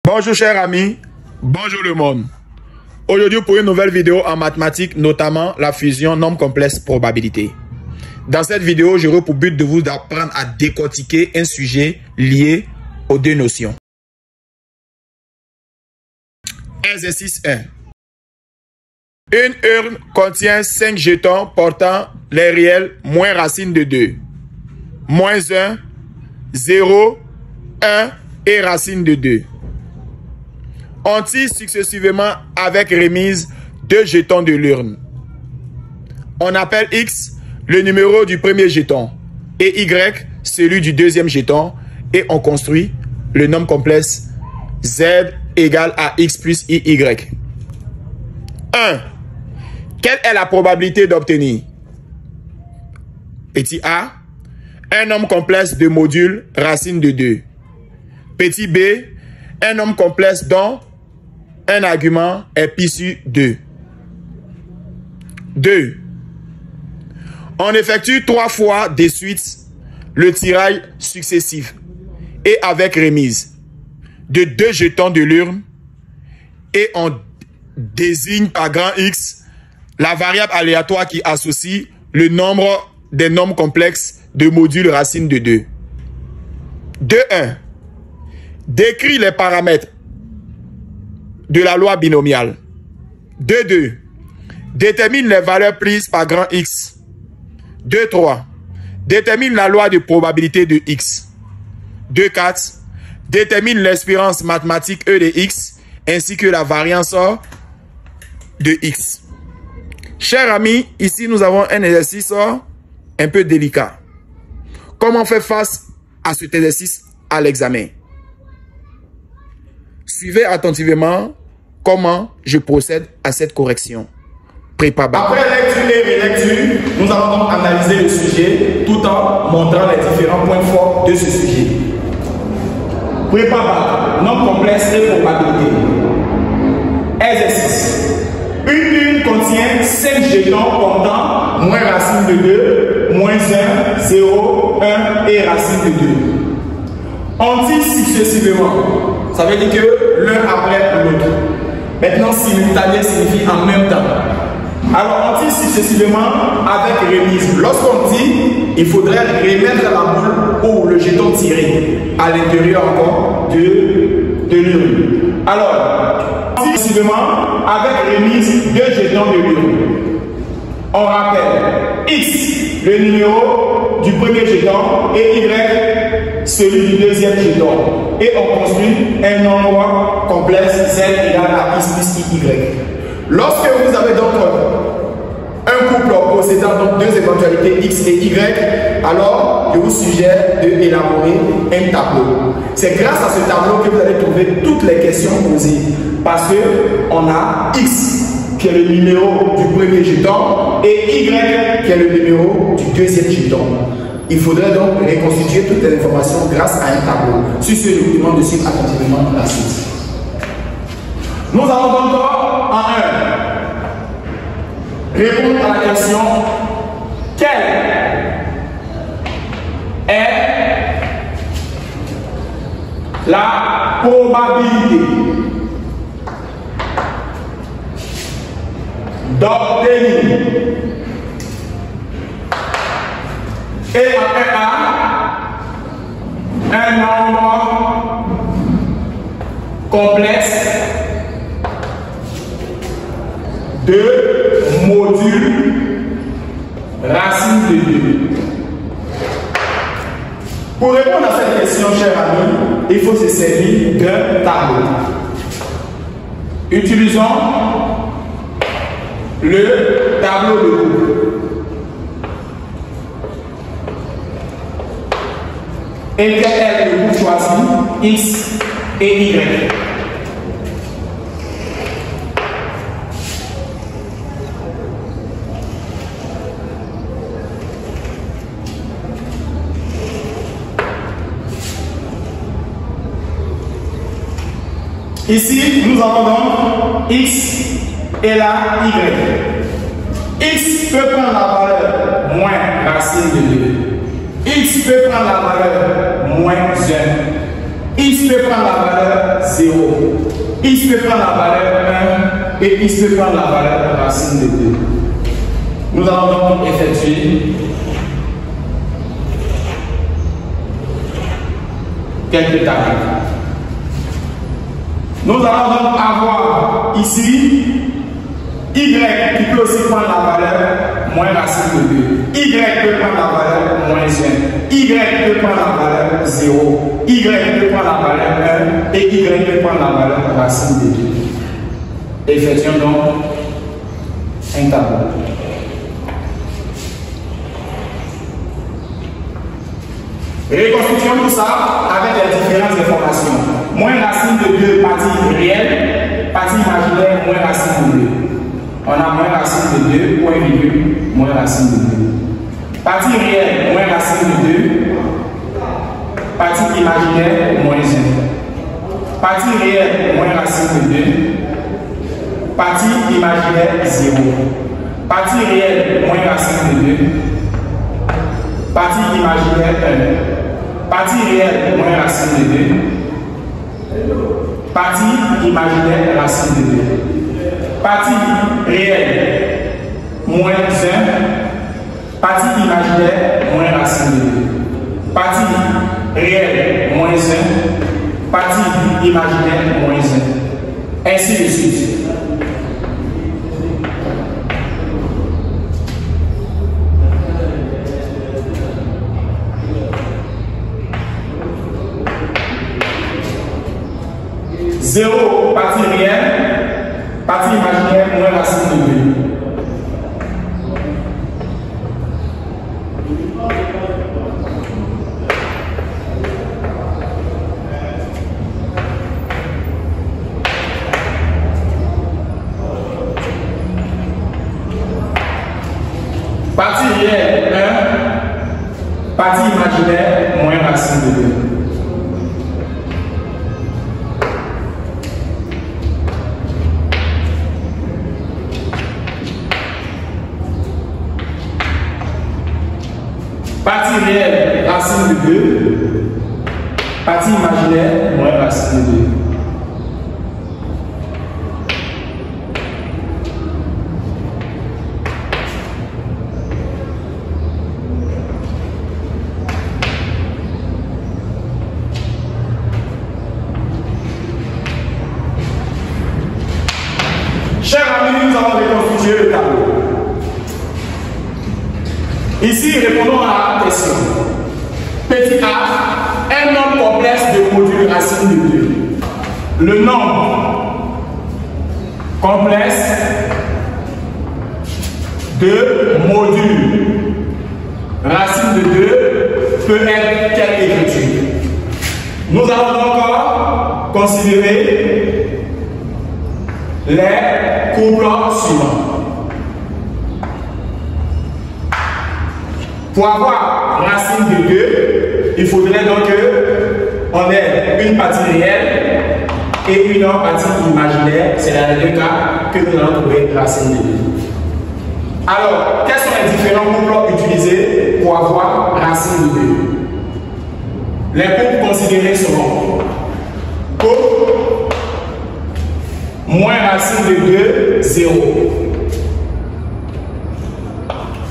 Bonjour chers amis, bonjour le monde. Aujourd'hui pour une nouvelle vidéo en mathématiques, notamment la fusion nombre complexe probabilité. Dans cette vidéo, j'aurai pour but de vous apprendre à décortiquer un sujet lié aux deux notions. Exercice 1. Une urne contient 5 jetons portant les réels moins racine de 2, moins 1, 0, 1 et racine de 2. On tire successivement avec remise 2 jetons de l'urne. On appelle X le numéro du premier jeton et Y celui du deuxième jeton et on construit le nombre complexe Z égale à X plus IY. 1. Quelle est la probabilité d'obtenir? Petit a, un nombre complexe de modules racine de 2. Petit b, un nombre complexe dont un argument est issu 2. 2. On effectue 3 fois de suite le tirage successif et avec remise de 2 jetons de l'urne et on désigne par grand X la variable aléatoire qui associe le nombre des nombres complexes de modules racine de 2. 2.1. Décrit les paramètres de la loi binomiale. 2.2. Détermine les valeurs prises par grand X. 2.3. Détermine la loi de probabilité de X. 2.4. Détermine l'espérance mathématique E de X ainsi que la variance de X. Chers amis, ici nous avons un exercice un peu délicat. Comment faire face à cet exercice à l'examen? Suivez attentivement comment je procède à cette correction. Prépa-bac. Après lecture et relecture, nous allons donc analyser le sujet tout en montrant les différents points forts de ce sujet. Prépa-bac, nombre complexe et probabilité. Exercice. Une urne contient 5 jetons portant moins racine de 2, moins 1, 0, 1 et racine de 2. On tire successivement. Ça veut dire que l'un après l'autre. Maintenant, simultané signifie en même temps. Alors, on tire successivement avec remise. Lorsqu'on tire, il faudrait remettre la boule ou le jeton tiré à l'intérieur encore de l'urne. Alors, on tire successivement avec remise 2 jetons de l'urne. On rappelle X, le numéro du premier jeton, et Y, celui du deuxième jeton. Et on construit un nombre complexe Z égale à X plus Y. Lorsque vous avez donc un couple possédant donc 2 éventualités X et Y, alors je vous suggère d'élaborer un tableau. C'est grâce à ce tableau que vous allez trouver toutes les questions posées. Parce qu'on a X qui est le numéro du premier jeton et Y qui est le numéro du deuxième jeton. Il faudrait donc reconstituer toutes les informations grâce à un tableau. Sur ce document de suite attentivement la suite. Nous allons donc en 1 répondre à la question quelle est la probabilité d'obtenir et après A un nombre complexe de modules racine de 2. Pour répondre à cette question, chers amis, il faut se servir d'un tableau. Utilisons le tableau de groupe. Et quel est le groupe choisi? X et Y. Ici, nous avons donc X et la Y. X peut prendre la valeur moins racine de 2. X peut prendre la valeur moins 1. X peut prendre la valeur 0. X peut prendre la valeur 1 et X peut prendre la valeur racine de 2. Nous allons donc effectuer quelques calculs. Nous allons donc avoir ici Y qui peut aussi prendre la valeur moins racine de 2. Y peut prendre la valeur moins 1. Y peut prendre la valeur 0. Y peut prendre la valeur 1 et Y peut prendre la valeur racine de 2. Effectuons donc un tableau. Reconstituons tout ça avec les différentes informations. Moins racine de 2, partie réelle, partie imaginaire, moins racine de 2. On a moins racine de 2, point virgule, moins racine de 2. Partie réelle, moins racine de 2. Partie imaginaire, moins 1. Partie réelle, moins racine de 2. Partie imaginaire, 0. Partie réelle, moins racine de 2. Partie imaginaire, 1. Partie réelle, moins racine de 2. Partie imaginaire, racine de 2. Partie réelle, moins 1. Partie imaginaire, moins racine de 2. Partie réelle, moins 1. Partie imaginaire, moins 1. Ainsi de suite. Zéro, partie réelle, partie imaginaire, moins racine de 2. Partie réelle, 1. Partie imaginaire, moins racine de 2. Partie réelle, racine de 2. Partie imaginaire, moins racine de 2. Chers amis, nous allons reconstituer le tableau. Ici, répondons à la question. Petit a, un nombre complexe de modules racine de 2. Le nombre complexe de modules racine de 2 peut être quelle écriture? Nous allons encore considérer les couples suivants. Pour avoir racine de 2, il faudrait donc qu'on ait une partie réelle et une autre partie imaginaire. C'est dans les deux cas que nous allons trouver racine de 2. Alors, quels sont les différents couples utilisés pour avoir racine de 2? Les couples considérés seront couple moins racine de 2, 0.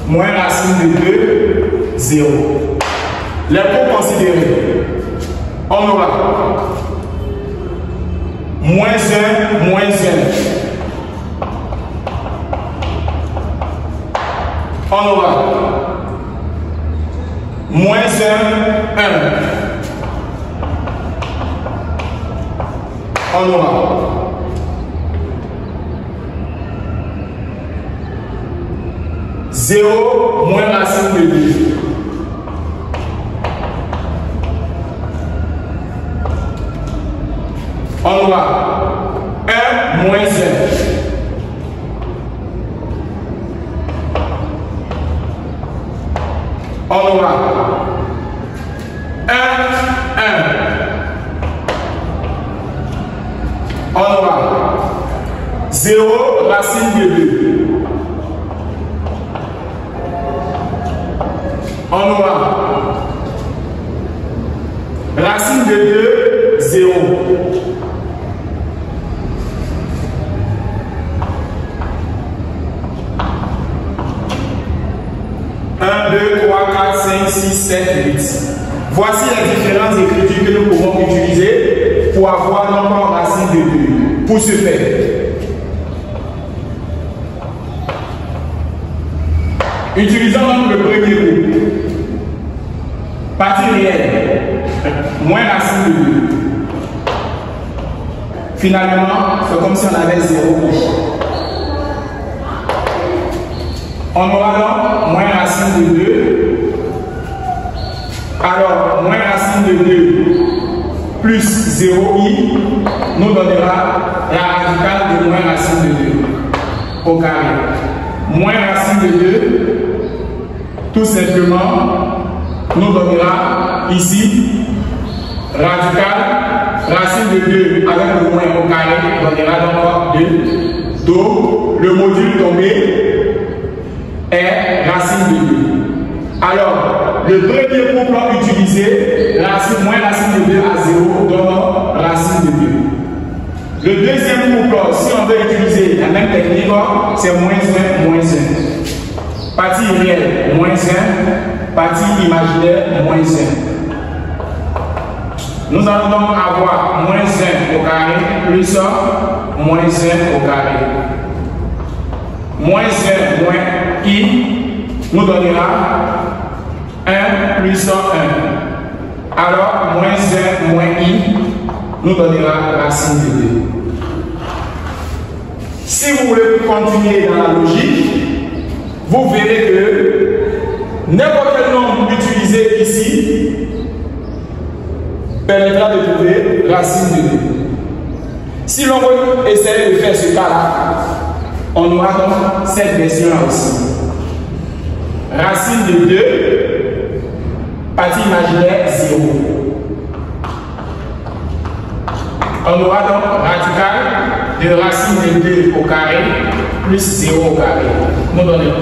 Moins racine de 2, 0. Les couples considérés, on aura moins 1, moins 1. On aura moins 1, 1. On aura 0 moins racine de 2. On aura 1 moins 1. On aura 1, 1. On aura 0 racine de 2. On aura racine de 2, 1, 2, 3, 4, 5, 6, 7, 8. Voici les différentes écritures que nous pouvons utiliser pour avoir nombre racine de 2. Pour ce faire, utilisons donc le premier groupe. Partie réelle, moins racine de 2. Finalement, c'est comme si on avait 0. On aura donc moins racine de 2. Alors, moins racine de 2 plus 0i nous donnera la radicale de moins racine de 2 au carré. Moins racine de 2, tout simplement, nous donnera ici radicale, racine de 2 avec le moins au carré donnera donc 2. Donc, le module tombé est racine de 2. Alors, le premier couple utilisé, moins racine de 2 à 0 donne racine de 2. Le deuxième couple, si on veut utiliser la même technique, c'est moins 1, moins 1. Partie réelle, moins 1. Partie imaginaire, moins 1. Nous allons donc avoir moins 1 au carré plus moins 1 au carré. Moins 1 moins i nous donnera 1 plus 1. Alors, moins 1 moins i nous donnera racine de 2. Si vous voulez continuer dans la logique, vous verrez que n'importe quel nombre utilisé ici permettra de trouver racine de 2. Si l'on veut essayer de faire ce cas-là, on aura donc cette version-là aussi. Racine de 2, partie imaginaire 0. On aura donc radical de racine de 2 au carré plus 0 au carré. Nous donnons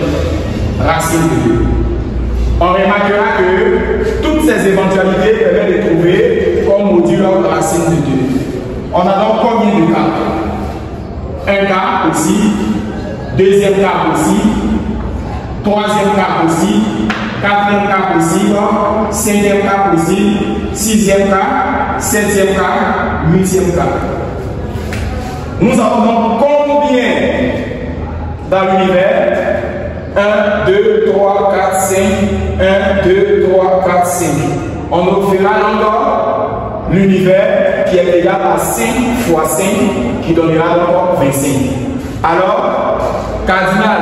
racine de 2. On remarquera que toutes ces éventualités permettent de trouver comme module racine de 2. On a donc combien de cas? Un cas aussi, deuxième cas aussi, troisième cas aussi, quatrième cas possible, cinquième cas possible, sixième cas, septième cas, huitième cas. Nous avons donc combien dans l'univers? 1, 2, 3, 4, 5, 1, 2, 3, 4, 5. On obtiendra encore l'univers qui est égal à 5 fois 5 qui donnera donc 25. Alors, cardinal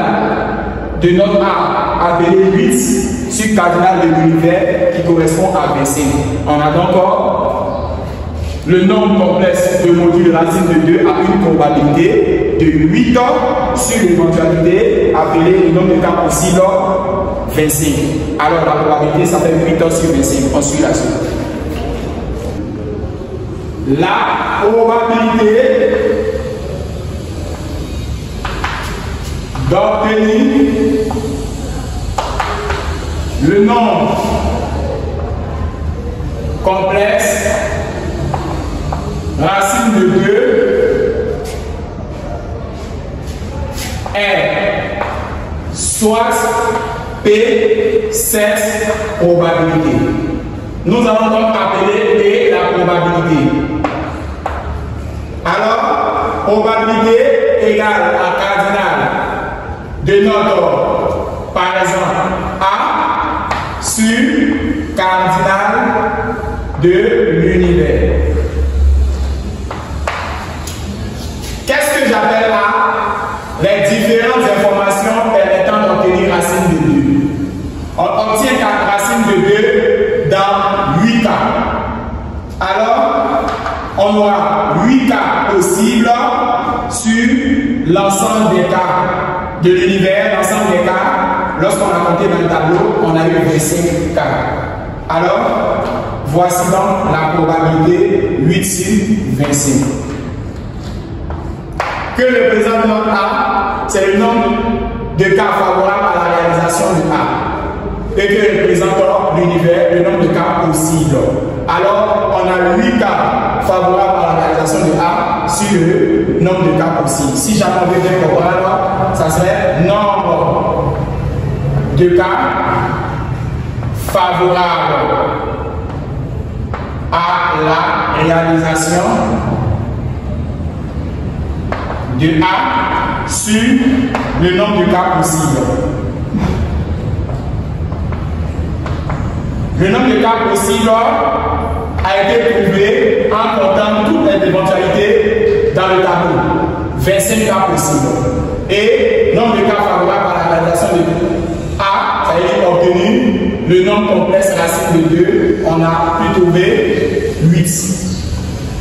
de notre A appelé 8 sur cardinal de l'univers qui correspond à 25. On a donc le nombre complexe de modules racine de 2 a une probabilité de 8 sur l'éventualité appelée le nombre de cas possibles 25. Alors la probabilité s'appelle 8 sur 25. On suit la suite. La probabilité d'obtenir le nombre complexe racine de 2 est soit P7 probabilité. Nous allons donc appeler P la probabilité. Alors, probabilité égale à cardinal de notre, par exemple, A sur cardinal de l'univers. Qu'est-ce que j'appelle A? Les différentes informations permettant d'obtenir racine de 2. On obtient la racine de 2 dans 8 cas. Alors, on aura 8 cas possibles sur l'ensemble des cas de l'univers, l'ensemble des cas. Lorsqu'on a compté dans le tableau, on a eu 25 cas. Alors, voici donc la probabilité 8 sur 25. Que représente notre A, c'est le nombre de cas favorables à la réalisation de A. Et que représente l'univers, le nombre de cas possibles. alors on a 8 cas favorables à la réalisation de A sur le nombre de cas possibles. Si jamais on veut bien comprendre, ça serait nombre de cas favorables à la réalisation de A sur le nombre de cas possibles. Le nombre de cas possibles a été prouvé en comptant toutes les éventualités dans le tableau. 25 cas possibles. Et nombre de cas favorables à la réalisation de A, ça a été obtenu. Le nombre complexe racine de 2, on a pu trouver 8.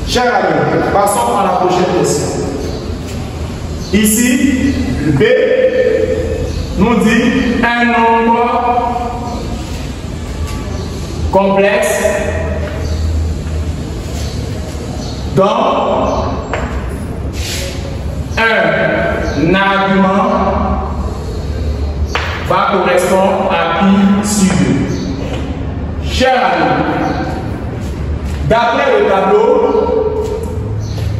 Chers amis, passons à la prochaine question. Ici, B nous dit un nombre complexe dont un argument va correspondre à pi sur 2. Chers amis, d'après le tableau,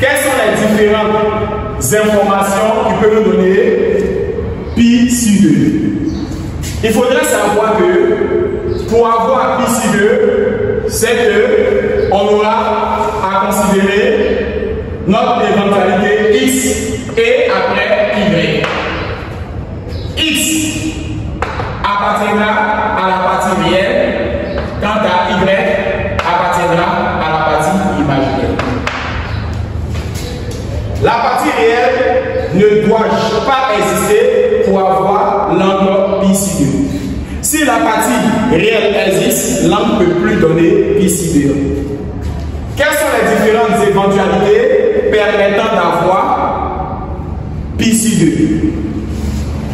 quelles sont les différentes informations qui peuvent nous donner pi sur 2? Il faudrait savoir que pour avoir pi sur 2, c'est que on aura à considérer notre éventualité x et après y. X appartiendra à la partie réelle, quant à y appartiendra à la partie imaginaire. La partie réelle ne doit pas exister pour avoir l'angle pi sur 2. Si la partie réelle existe, l'angle ne peut plus donner pi sur 2. Quelles sont les différentes éventualités permettant d'avoir pi sur 2?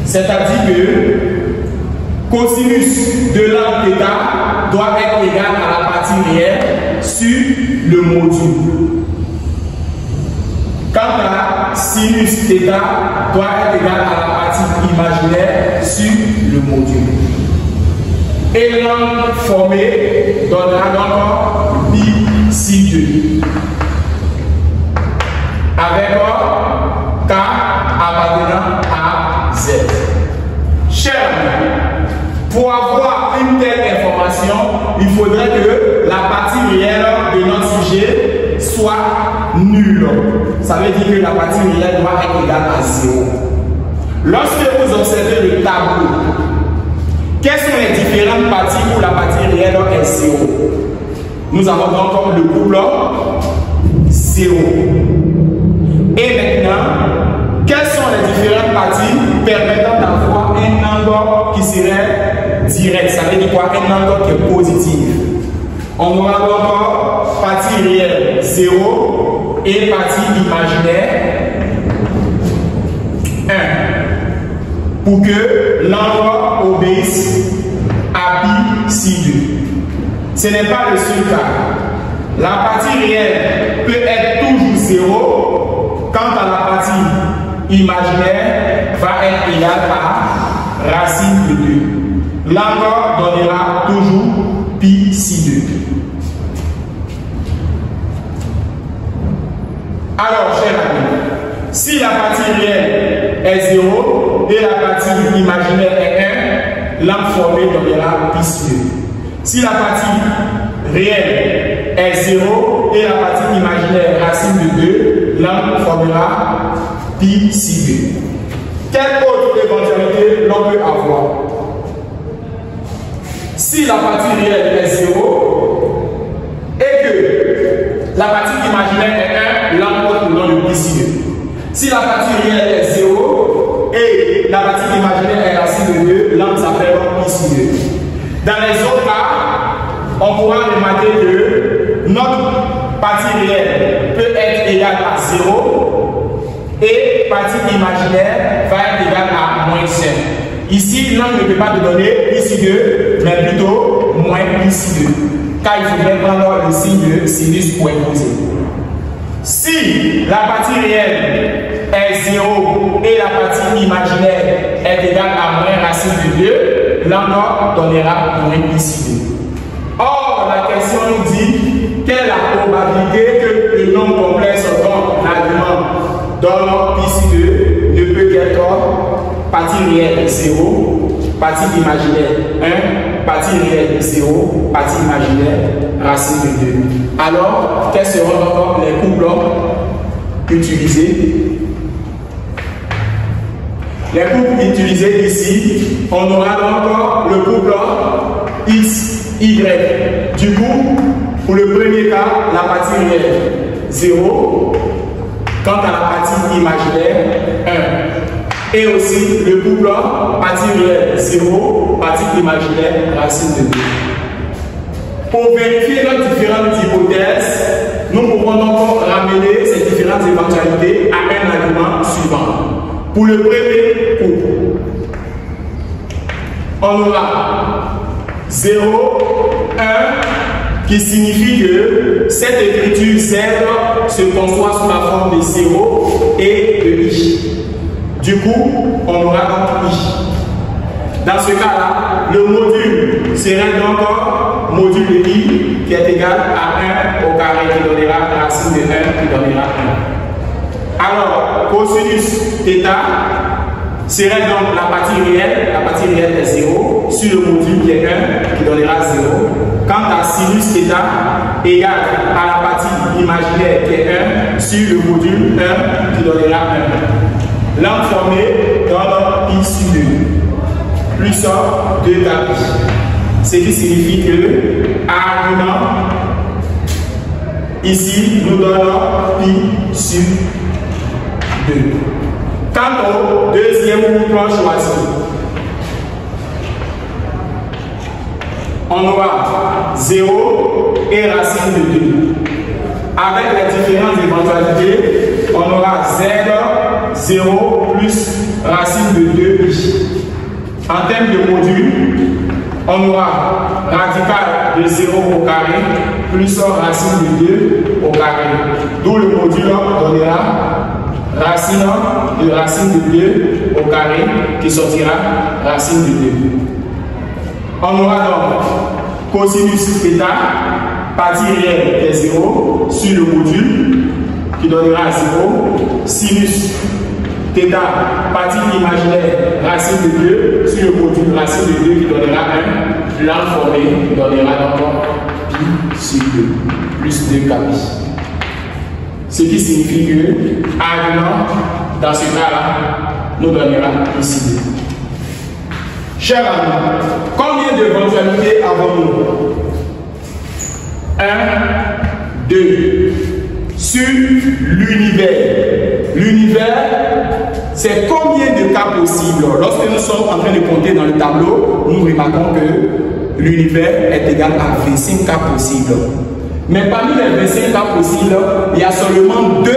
C'est-à-dire que cosinus de l'angle θ doit être égal à la partie réelle sur le module. Quant à sinus θ doit être égal à la partie imaginaire sur le module. Et l'angle formé donnera donc pi sur 2. Avec K appartenant à Z. Chers amis, pour avoir une telle information, il faudrait que la partie réelle de notre sujet soit nulle. Ça veut dire que la partie réelle doit être égale à 0. Lorsque vous observez le tableau, quelles sont les différentes parties où la partie réelle est 0? Nous avons donc le couple 0. Et maintenant, quelles sont les différentes parties permettant d'avoir un angle qui serait direct? Ça veut dire quoi? Un angle qui est positif. On aura donc partie réelle 0 et partie imaginaire 1. Pour que l'angle obéisse à pi sur 2. Ce n'est pas le seul cas. La partie réelle peut être toujours 0, quant à la partie imaginaire va être égale à racine de 2. L'angle donnera toujours pi sur 2. Alors, chers amis, si la partie réelle est 0 et la partie imaginaire est 1, l'angle formé donnera pi sur 2. Si la partie réelle est 0 et la partie imaginaire racine de 2, l'angle formera pi sur 2. Quelle autre éventualité l'on peut avoir? Si la partie réelle est 0 et que la partie imaginaire est 1, l'angle donne pi sur 2. Si la partie réelle est 0 et la partie imaginaire est racine de 2, l'angle s'appelle pi sur 2. Dans les autres cas, on pourra remarquer que notre partie réelle peut être égale à 0 et partie imaginaire va être égale à moins 5. Ici, l'angle ne peut pas te donner pi sur 2, mais plutôt moins pi sur 2. Car il faudrait prendre le signe de sinus pour imposer. Si la partie réelle est 0 et la partie imaginaire est égale à moins racine de 2, l'angle donnera moins pi sur 2. Or, la question nous dit dans ici 2 ne peut qu'être partie réelle 0, partie imaginaire 1, partie réelle 0, partie imaginaire racine de 2. Alors, quels seront encore les couples utilisés? Les couples utilisés ici, on aura donc le couple X, Y. Du coup, pour le premier cas, la partie réelle 0, quant à la partie imaginaire 1. Et aussi le couple partie réelle 0, partie imaginaire racine de 2. Pour vérifier nos différentes hypothèses, nous pouvons donc ramener ces différentes éventualités à un argument suivant. Pour le premier couple, on aura 0, 1, qui signifie que cette écriture Z se conçoit sous la forme de 0 et de I. Du coup, on aura donc I. Dans ce cas-là, le module serait donc module de I qui est égal à 1 au carré qui donnera racine de 1 qui donnera 1. Alors, cosinus θ serait donc la partie réelle est 0, sur le module qui est 1 qui donnera 0. Quant à sinus θ égale à la partie imaginaire qui est 1 sur le module 1 qui donnera 1. L'angle formé donne I sur 2, plus 2 tapis. Ce qui signifie que argument ici nous donnons pi sur 2. Quant au deuxième couple choisi, on aura 0 et racine de 2. Avec les différentes éventualités, on aura Z 0 plus racine de 2i. En termes de module, on aura radical de 0 au carré plus racine de 2 au carré. D'où le module donnera racine de 2 au carré qui sortira racine de 2. On aura donc cosinus θ, partie réelle qui est 0 sur le module qui donnera 0, sinus θ, partie imaginaire racine de 2 sur le module racine de 2 qui donnera 1, l'angle formé donnera donc pi sur 2 plus 2 capi. Ce qui signifie que argument dans ce cas-là nous donnera ici 2. Chers amis, combien d'éventualités avons-nous? 1, 2. Sur l'univers. L'univers, c'est combien de cas possibles? Lorsque nous sommes en train de compter dans le tableau, nous remarquons que l'univers est égal à 25 cas possibles. Mais parmi les 25 cas possibles, il y a seulement 2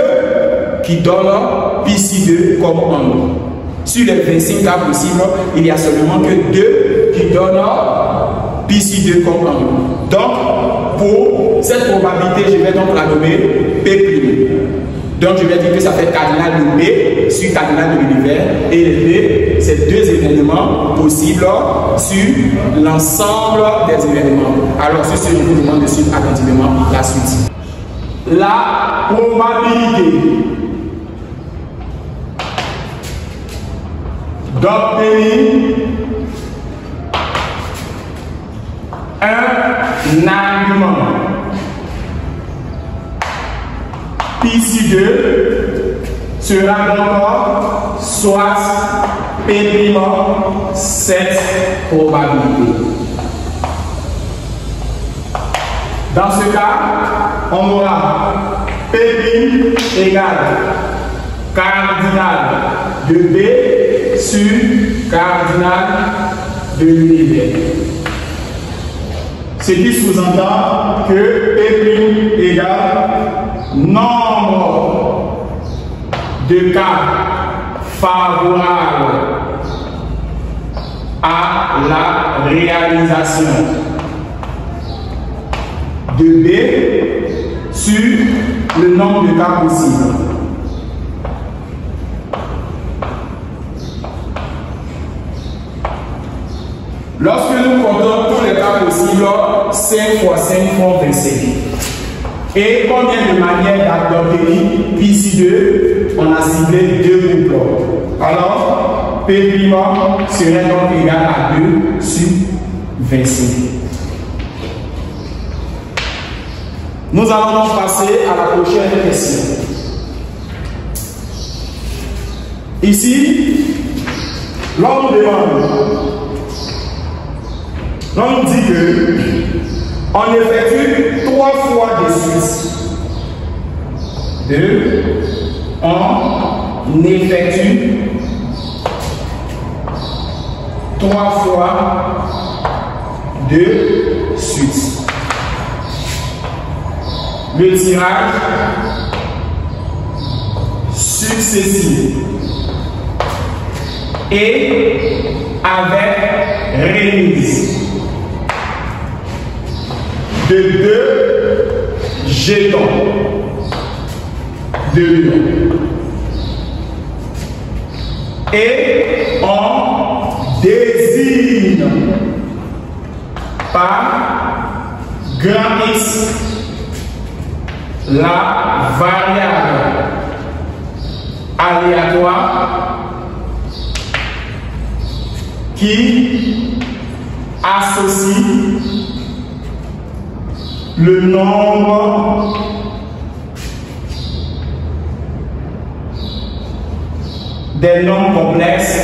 qui donnent pi sur 2 comme angle. Sur les 25 cas possibles, il n'y a seulement que 2 qui donnent pi sur 2 comme angle. Donc, pour cette probabilité, je vais donc la nommer P'. Donc, je vais dire que ça fait cardinal de B sur cardinal de l'univers. Et le B, c'est 2 événements possibles sur l'ensemble des événements. Alors, sur ce, je vous demande de suivre attentivement la suite. La probabilité d'obtenir un argument pi sur 2 sera donc soit P' cette probabilité. Dans ce cas, on aura P' égale cardinal de B sur cardinal de l'univers. Ce qui sous-entend que P' égale nombre de cas favorables à la réalisation de B sur le nombre de cas possibles. Lorsque nous comptons tous les cas possibles, 5 fois 5 font 25. Et combien de manières d'obtenir ici 2? On a ciblé 2 couples. Alors, P' serait donc égal à 2 sur 25. Nous allons donc passer à la prochaine question. Ici, l'on nous demande, l'on nous dit que on effectue 3 fois de suite. 2, on effectue 3 fois de suite. Le tirage successif et avec remise de 2 jetons de lion. Et on désigne par grand X la variable aléatoire qui associe le nombre des nombres complexes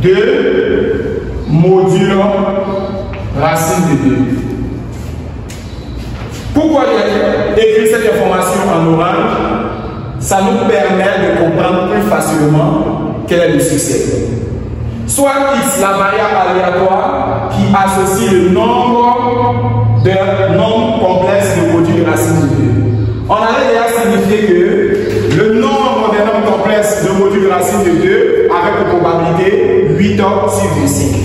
de modulo racine de 2. Pourquoi j'ai écrit cette information en orange? Ça nous permet de comprendre plus facilement quel est le succès. Soit X, la variable aléatoire qui associe le nombre de nombres complexes de modules racine de 2. On avait déjà signifié que le nombre des nombres complexes de modules racine de 2 avec une probabilité 8 sur 25.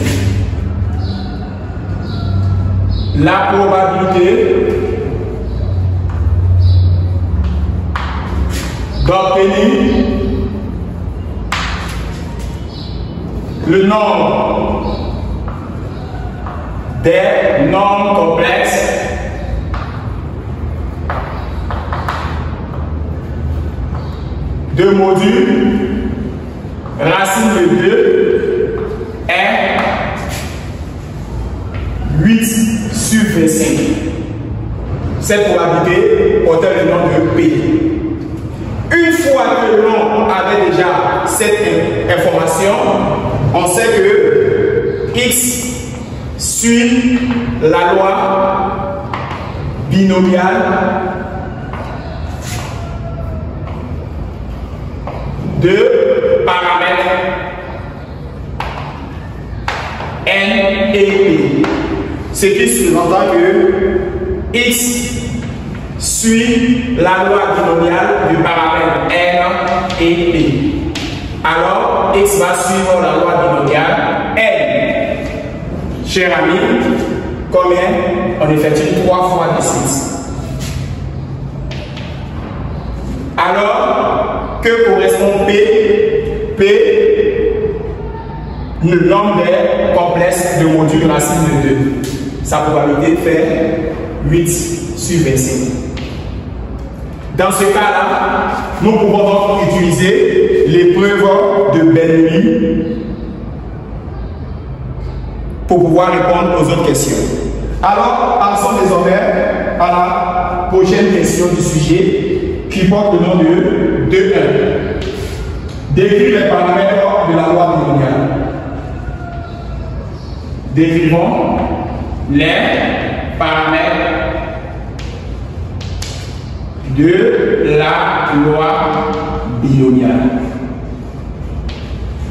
La probabilité d'obtenir le nombre des nombres complexes de modules racine de 2 est 8 sur 25. Cette probabilité portait le nom de P. Une fois que l'on avait déjà cette information, on sait que X suit la loi binomiale de paramètres N et P. Ce qui sous-entend que X suit la loi binomiale du paramètre N et P. Alors, X va suivre la loi binomiale N. Cher ami, combien? On effectue 3 fois de suite. Alors, que correspond P? P, le nombre des complexes de modules racine de 2. Sa probabilité fait 8 sur 25. Dans ce cas-là, nous pouvons donc utiliser l'épreuve de Bernoulli pour pouvoir répondre aux autres questions. Alors, passons désormais à la prochaine question du sujet qui porte le nom de 2.1. Décrire les paramètres de la loi binomiale. Décrivons les paramètres de la loi binomiale.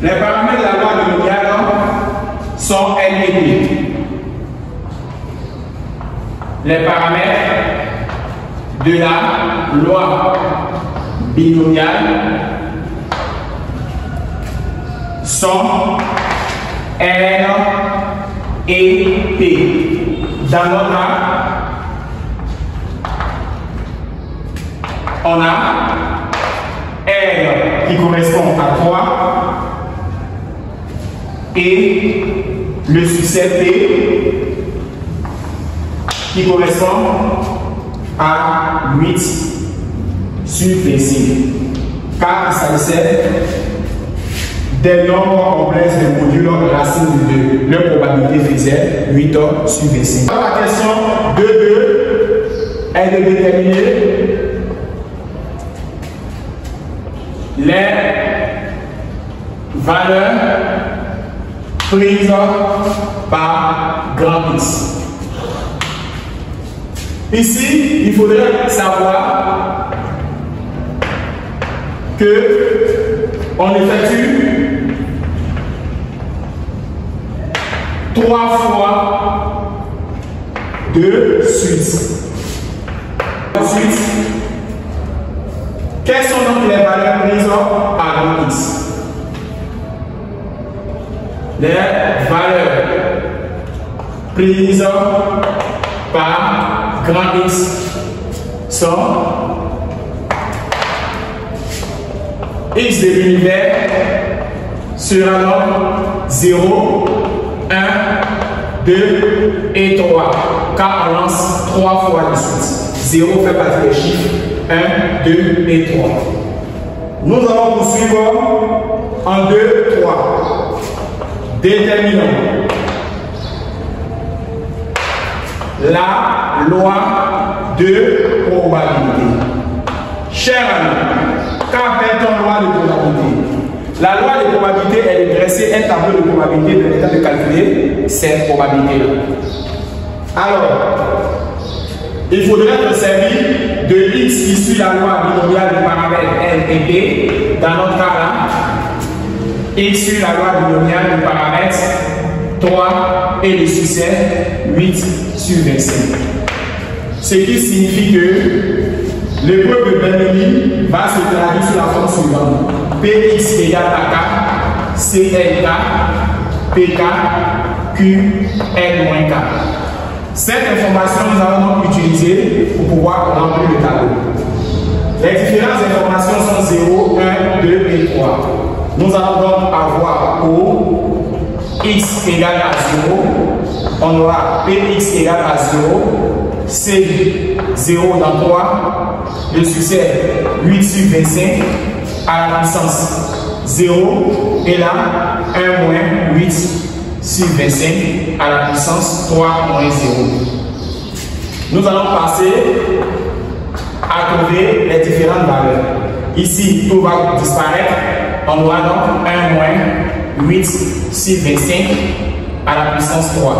Les paramètres de la loi binomiale sont N et P. Les paramètres de la loi binomiale sont N et P. Dans notre cas, on a R qui correspond à 3, et le succès P qui correspond à 8 sur 25. Car il s'agissait des nombres complexes de modules racine de 2. Leur probabilité faisait 8 sur 25. Alors la question 2 est de déterminer les valeurs prises par grand X. Ici, il faudrait savoir que on effectue 3 fois de suite. Ensuite, quelles sont donc les valeurs prises par grand X? Les valeurs prises par grand X sont X de l'univers sera donc 0, 1, 2 et 3. Car on lance 3 fois de suite. 0 fait partie des chiffres 1, 2 et 3. Nous allons poursuivre en 2, 3. Déterminons la loi de probabilité. Chers amis, qu'appelle-t-on loi de probabilité? La loi de probabilité, elle est dressée un tableau de probabilité de l'état de calculer ces probabilités-là. Alors, il faudrait se servir de X qui suit la loi binomiale du paramètre N et P. Dans notre cas là, X suit la loi binomiale du paramètre 3 et le succès 8 sur 25. Ce qui signifie que l'épreuve de Bernoulli va se traduire sous la forme suivante: Px égale à K, CLK, PK, QL-K. Cette information, nous allons donc utiliser pour pouvoir remplir le tableau. Les différentes informations sont 0, 1, 2 et 3. Nous allons donc avoir pour X égale à 0, on aura Px égale à 0, C 0 dans 3, le succès 8 sur 25 à la puissance 0, et là 1 moins 8 sur 25 à la puissance 3 moins 0. Nous allons passer à trouver les différentes valeurs. Ici, tout va disparaître. On aura donc 1 moins 8 sur 25 à la puissance 3.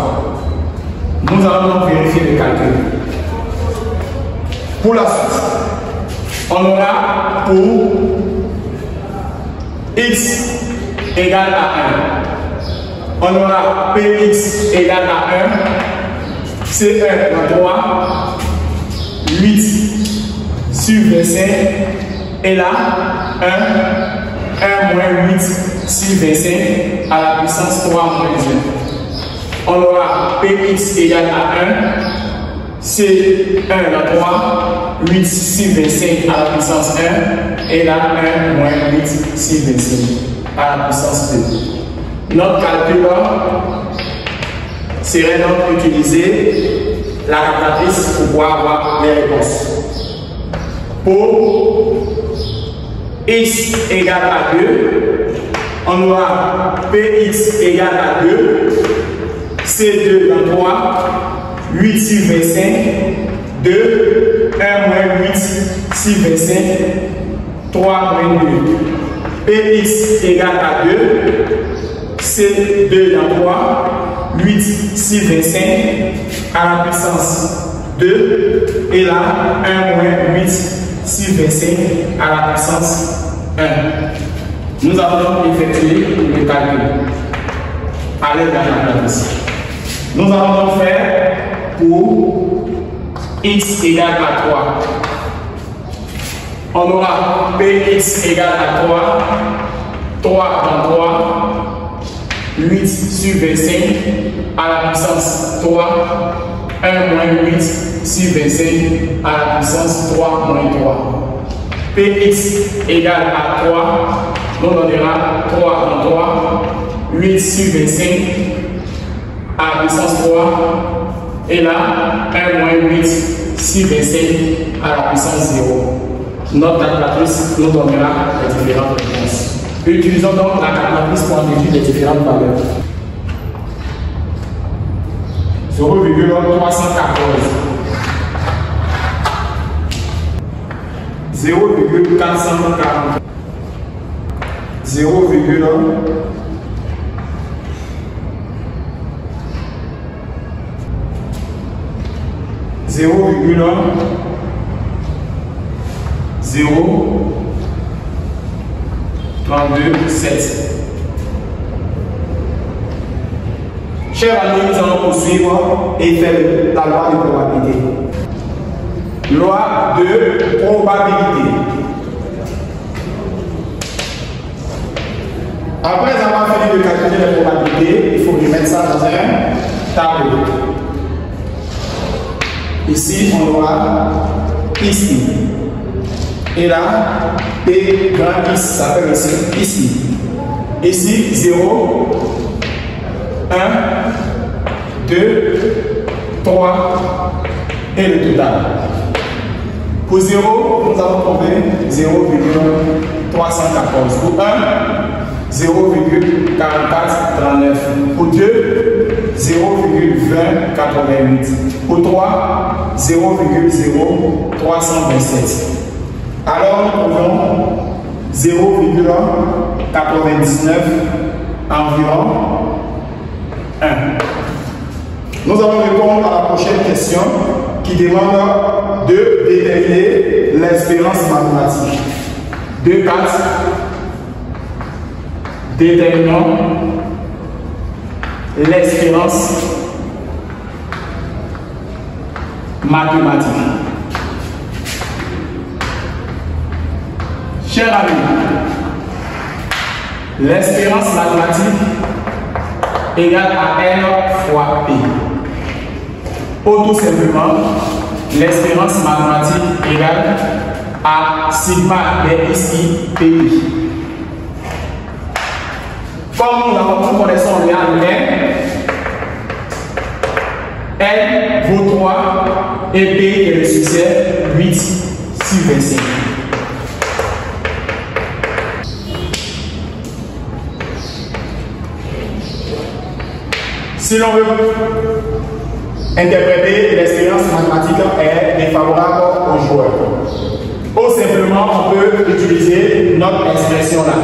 Nous allons donc vérifier le calcul. Pour la suite, on aura pour X égale à 1. On aura Px égale à 1. C1 dans 3. 8 sur 25. Et là, 1 moins 8 sur 25 à la puissance 3 moins 1. On aura Px égale à 1. C1 dans 3, 8 sur 25 à la puissance 1, et là 1 moins 8 sur 25 à la puissance 2. Notre calcul serait donc utiliser la calculatrice pour pouvoir avoir les réponses. Pour x égale à 2, on aura Px égale à 2, C2 dans 3, 8 sur 25, 2, 1 moins 8 sur 25, 3 moins 2. Px égale à 2, C2 dans 3, 8 sur 25 à la puissance 2, et là 1 moins 8 sur 25 à la puissance 1. Nous allons donc effectuer le calcul à l'aide de la calculatrice. Nous allons donc faire pour x égale à 3. On aura Px égale à 3, 3 dans 3, 8 sur 25 à la puissance 3, 1 moins 8 sur 25 à la puissance 3 moins 3. Px égale à 3, nous donnera 3 dans 3, 8 sur 25 à la puissance 3. Et là, 1 moins 8 sur 25 à la puissance 0. Notre calculatrice nous donnera les différentes réponses. Utilisons donc la calculatrice pour en déduire les différentes valeurs. 0,314, 0,440, 0,032,7. Chers amis, nous allons poursuivre et faire la loi de probabilité. Loi de probabilité. Après avoir fini de calculer les probabilités, il faut remettre ça dans un tableau. Ici, on aura ici. Et là, P grand X s'appelle ici. Ici, 0, 1, 2, 3 et le total. Pour 0, nous avons trouvé 0,314. Pour 1, 0,4439. Pour 2, 0,2088. Pour 3, 0,0327. Alors nous trouvons 0,99 environ 1. Nous allons répondre à la prochaine question qui demande de déterminer l'espérance mathématique. 2, 4. Déterminons l'espérance mathématique. Chers amis, l'espérance mathématique égale à N fois P. Ou tout simplement, l'espérance mathématique égale à sigma B ici PI. Comme nous avons tout connaissons le N vaut 3 et P est le succès 8 sur 25. Si l'on veut interpréter l'expérience mathématique est défavorable aux joueurs, ou simplement on peut utiliser notre expression là.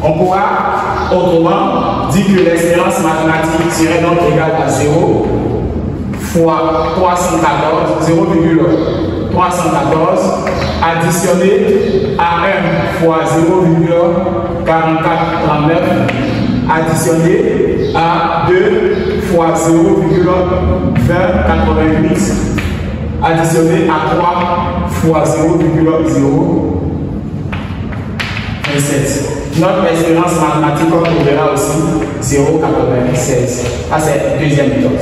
On pourra autrement dire que l'expérience mathématique serait donc égale à 0 fois 314, 0,314 additionné à 1 fois 0,4439 additionné à 2 fois 0,2088 additionné à 3 fois 0,027. Notre expérience mathématique, on trouvera aussi 0,96. Ça, c'est la deuxième méthode.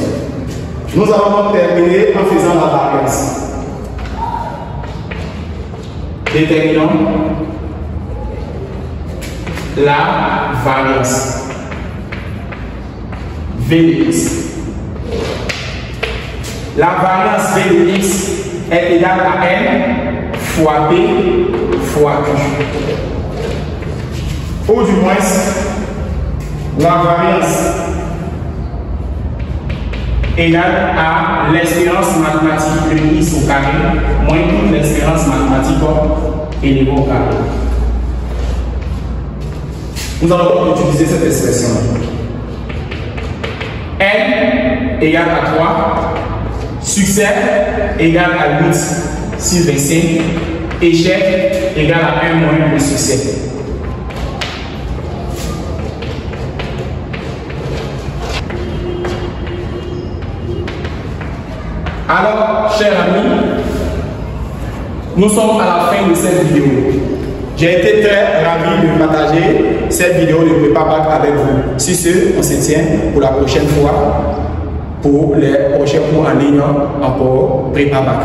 Nous allons donc terminer en faisant la variance. Déterminons la variance. V de x. La variance V de x est égale à N fois P fois Q. Ou du moins, la variance égale à l'espérance mathématique de x au carré moins toute l'espérance mathématique élevée au carré. Nous allons donc utiliser cette expression. N égale à 3, succès égale à 8 sur 25, échec égale à 1 moins le succès. Alors, chers amis, nous sommes à la fin de cette vidéo. J'ai été très ravi de partager cette vidéo de Prépa-Bac avec vous. Sur ce, on se tient pour la prochaine fois pour les prochains cours en ligne encore Prépa-Bac.